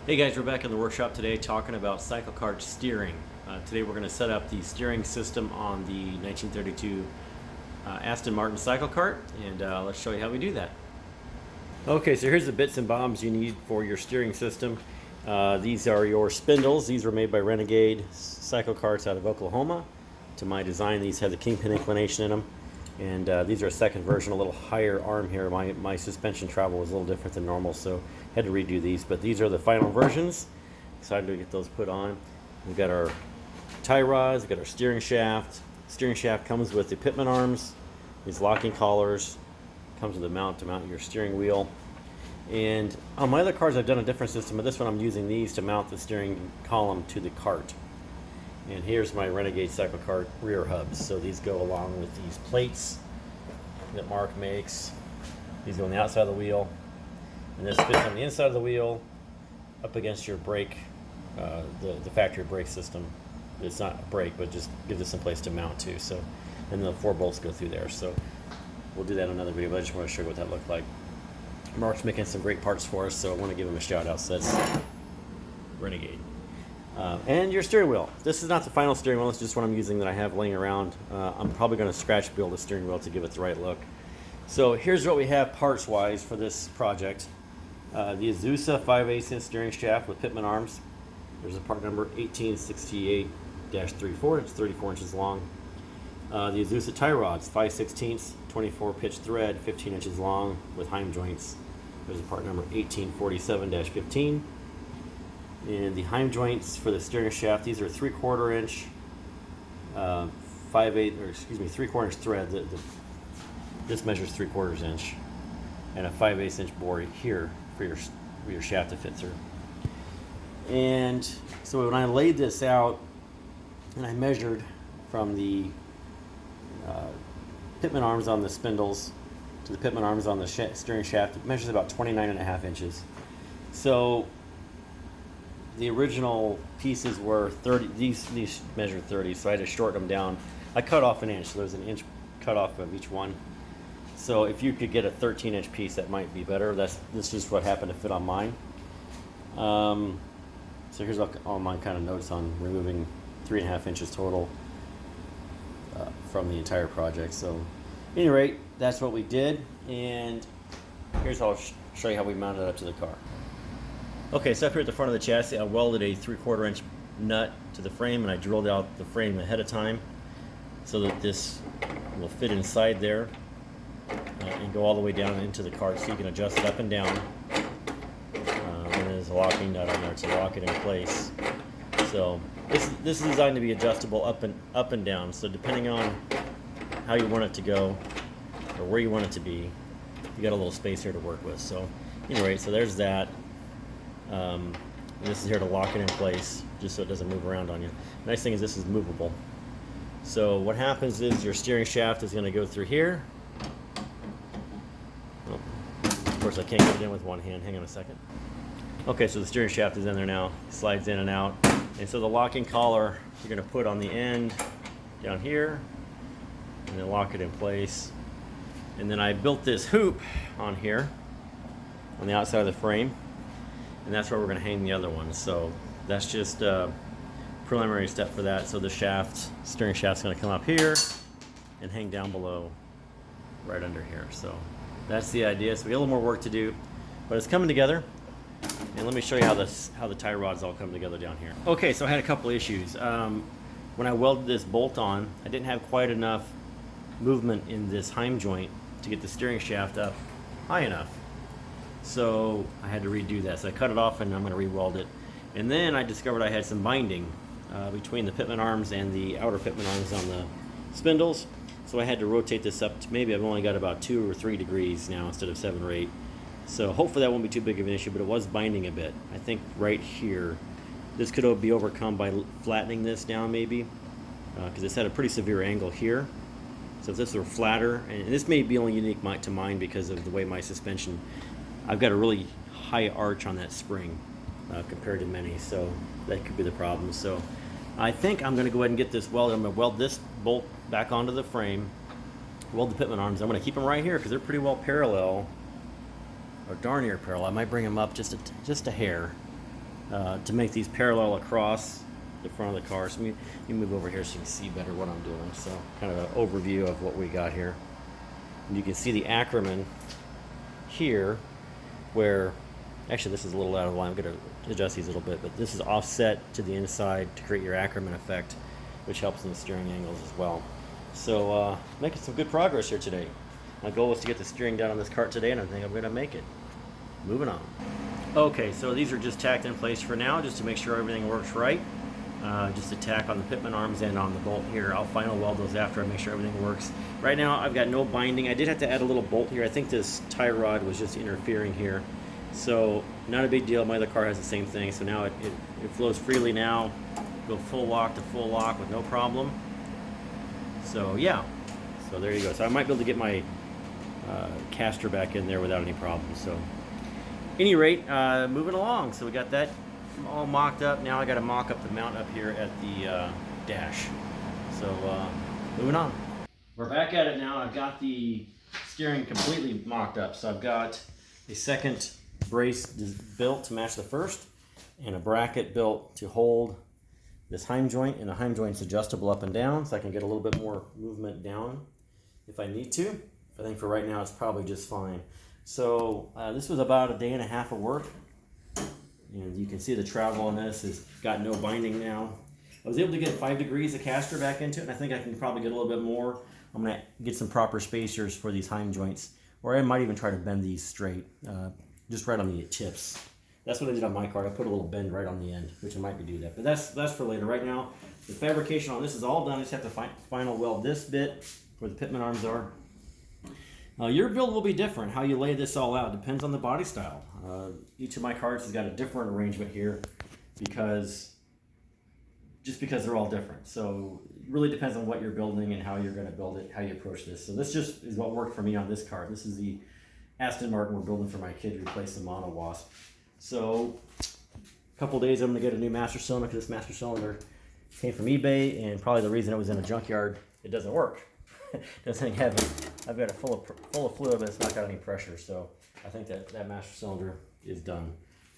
Hey guys, we're back in the workshop today talking about CycleKart steering. Today we're going to set up the steering system on the 1932 Aston Martin CycleKart, and let's show you how we do that. Okay, so here's the bits and bobs you need for your steering system. These are your spindles. These were made by Renegade CycleKarts out of Oklahoma. To my design, these have the kingpin inclination in them. And these are a second version, a little higher arm here. My suspension travel was a little different than normal, so had to redo these. But these are the final versions. Excited to get those put on. We've got our tie rods, we've got our steering shaft. Steering shaft comes with the pitman arms, these locking collars, comes with a mount to mount your steering wheel. And on my other cars I've done a different system, but this one I'm using these to mount the steering column to the cart. And here's my Renegade CycleKart rear hubs. So these go along with these plates that Mark makes. These go on the outside of the wheel. And this fits on the inside of the wheel up against your brake, the factory brake system. It's not a brake, but just gives us some place to mount to. So, and the 4 bolts go through there. So we'll do that in another video, but I just want to show you what that looked like. Mark's making some great parts for us, so I want to give him a shout out. So that's Renegade. And your steering wheel. This is not the final steering wheel, it's just what I'm using that I have laying around. I'm probably going to scratch build a steering wheel to give it the right look. So here's what we have parts wise for this project. The Azusa 5/8 inch steering shaft with pitman arms. There's a part number 1868-34, it's 34 inches long. The Azusa tie rods, 5/16, 24 pitch thread, 15 inches long with heim joints. There's a part number 1847-15. And the heim joints for the steering shaft, these are 3/4 inch, 3/4 inch thread. This measures 3/4 inch, and a 5/8 inch bore here for your shaft to fit through. And so when I laid this out, and I measured from the pitman arms on the spindles to the pitman arms on the steering shaft, it measures about 29.5 inches. So the original pieces were 30, these measured 30, so I had to shorten them down. I cut off an inch, so there's an inch cut off of each one. So if you could get a 13-inch piece, that might be better. This is just what happened to fit on mine. So here's all my kind of notes on removing 3.5 inches total from the entire project. So at any rate, that's what we did, and here's how I'll show you how we mounted it up to the car. Okay, so up here at the front of the chassis, I welded a 3/4 inch nut to the frame, and I drilled out the frame ahead of time so that this will fit inside there and go all the way down into the cart, so you can adjust it up and down. And there's a locking nut on there to lock it in place. So this is designed to be adjustable up and down. So depending on how you want it to go or where you want it to be, you got a little space here to work with. So anyway, so there's that. This is here to lock it in place just so it doesn't move around on you. The nice thing is this is movable. So what happens is your steering shaft is going to go through here. Oh, of course I can't get it in with one hand. Hang on a second. Okay, so the steering shaft is in there now. It slides in and out. And so the locking collar you're going to put on the end down here and then lock it in place. And then I built this hoop on here on the outside of the frame. And that's where we're going to hang the other one. So that's just a preliminary step for that. So the steering shaft's going to come up here and hang down below right under here. So that's the idea. So we got a little more work to do, but it's coming together. And let me show you how the tie rods all come together down here. Okay, so I had a couple issues. When I welded this bolt on, I didn't have quite enough movement in this heim joint to get the steering shaft up high enough. So I had to redo that. So I cut it off and I'm going to re-weld it. And then I discovered I had some binding between the pitman arms and the outer pitman arms on the spindles. So I had to rotate this up to maybe I've only got about 2 or 3 degrees now instead of 7 or 8. So hopefully that won't be too big of an issue, but it was binding a bit. I think right here, this could be overcome by flattening this down maybe, because it's at a pretty severe angle here. So if this were flatter, and this may be only unique to mine because of the way my suspension, I've got a really high arch on that spring compared to many, so that could be the problem. So I think I'm going to go ahead and get this welded. I'm going to weld this bolt back onto the frame, weld the pitman arms. I'm going to keep them right here because they're pretty well parallel, or darn near parallel. I might bring them up just a hair. to make these parallel across the front of the car. So let me move over here so you can see better what I'm doing. So kind of an overview of what we got here. And you can see the Ackerman here, where actually this is a little out of line. I'm going to adjust these a little bit, but this is offset to the inside to create your Ackerman effect, which helps in the steering angles as well. So making some good progress here today. My goal was to get the steering down on this kart today, and I think I'm going to make it. Moving on. Okay, so these are just tacked in place for now, just to make sure everything works right. Just a tack on the pitman arms and on the bolt here. I'll final weld those after I make sure everything works. Right now I've got no binding. I did have to add a little bolt here. I think this tie rod was just interfering here. So not a big deal. My other car has the same thing. So now it flows freely now. Go full lock to full lock with no problem. So yeah, so there you go. So I might be able to get my caster back in there without any problems. So any rate, moving along. So we got that all mocked up. Now I got to mock up the mount up here at the dash. So moving on. We're back at it now. I've got the steering completely mocked up. So I've got a second brace built to match the first, and a bracket built to hold this heim joint, and the heim joint's adjustable up and down, so I can get a little bit more movement down if I need to. I think for right now it's probably just fine. So this was about a day and a half of work, and you can see the travel on this has got no binding now. I was able to get 5 degrees of caster back into it, and I think I can probably get a little bit more. I'm going to get some proper spacers for these heim joints, or I might even try to bend these straight, just right on the tips. That's what I did on my car. I put a little bend right on the end, which I might do that. But that's for later. Right now, the fabrication on this is all done. I just have to final weld this bit where the pitman arms are. Your build will be different. How you lay this all out depends on the body style. Each of my carts has got a different arrangement here because they're all different. So it really depends on what you're building and how you're going to build it, how you approach this. So this just is what worked for me on this cart. This is the Aston Martin we're building for my kid to replace the mono wasp. So a couple days I'm going to get a new master cylinder, because this master cylinder came from eBay, and probably the reason it was in a junkyard, it doesn't work. Doesn't have it. I've got it full of fluid, but it's not got any pressure. So I think that master cylinder is done.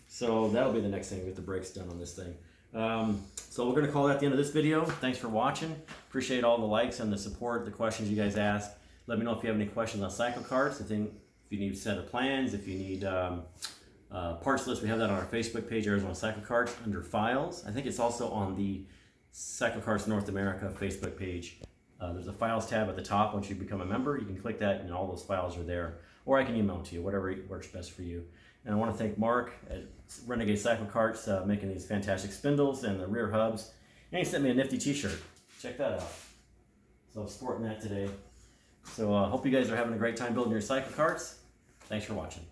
So that'll be the next thing, get the brakes done on this thing. So we're going to call that the end of this video. Thanks for watching. Appreciate all the likes and the support, the questions you guys asked. Let me know if you have any questions on CycleKarts. If you need a set of plans, if you need parts list, we have that on our Facebook page, Arizona CycleKarts, under files. I think it's also on the CycleKarts North America Facebook page. There's a files tab at the top. Once you become a member, you can click that and all those files are there. Or I can email them to you, whatever works best for you. And I want to thank Mark at Renegade CycleKarts making these fantastic spindles and the rear hubs. And he sent me a nifty t-shirt. Check that out. So I'm sporting that today. So I hope you guys are having a great time building your CycleKarts. Thanks for watching.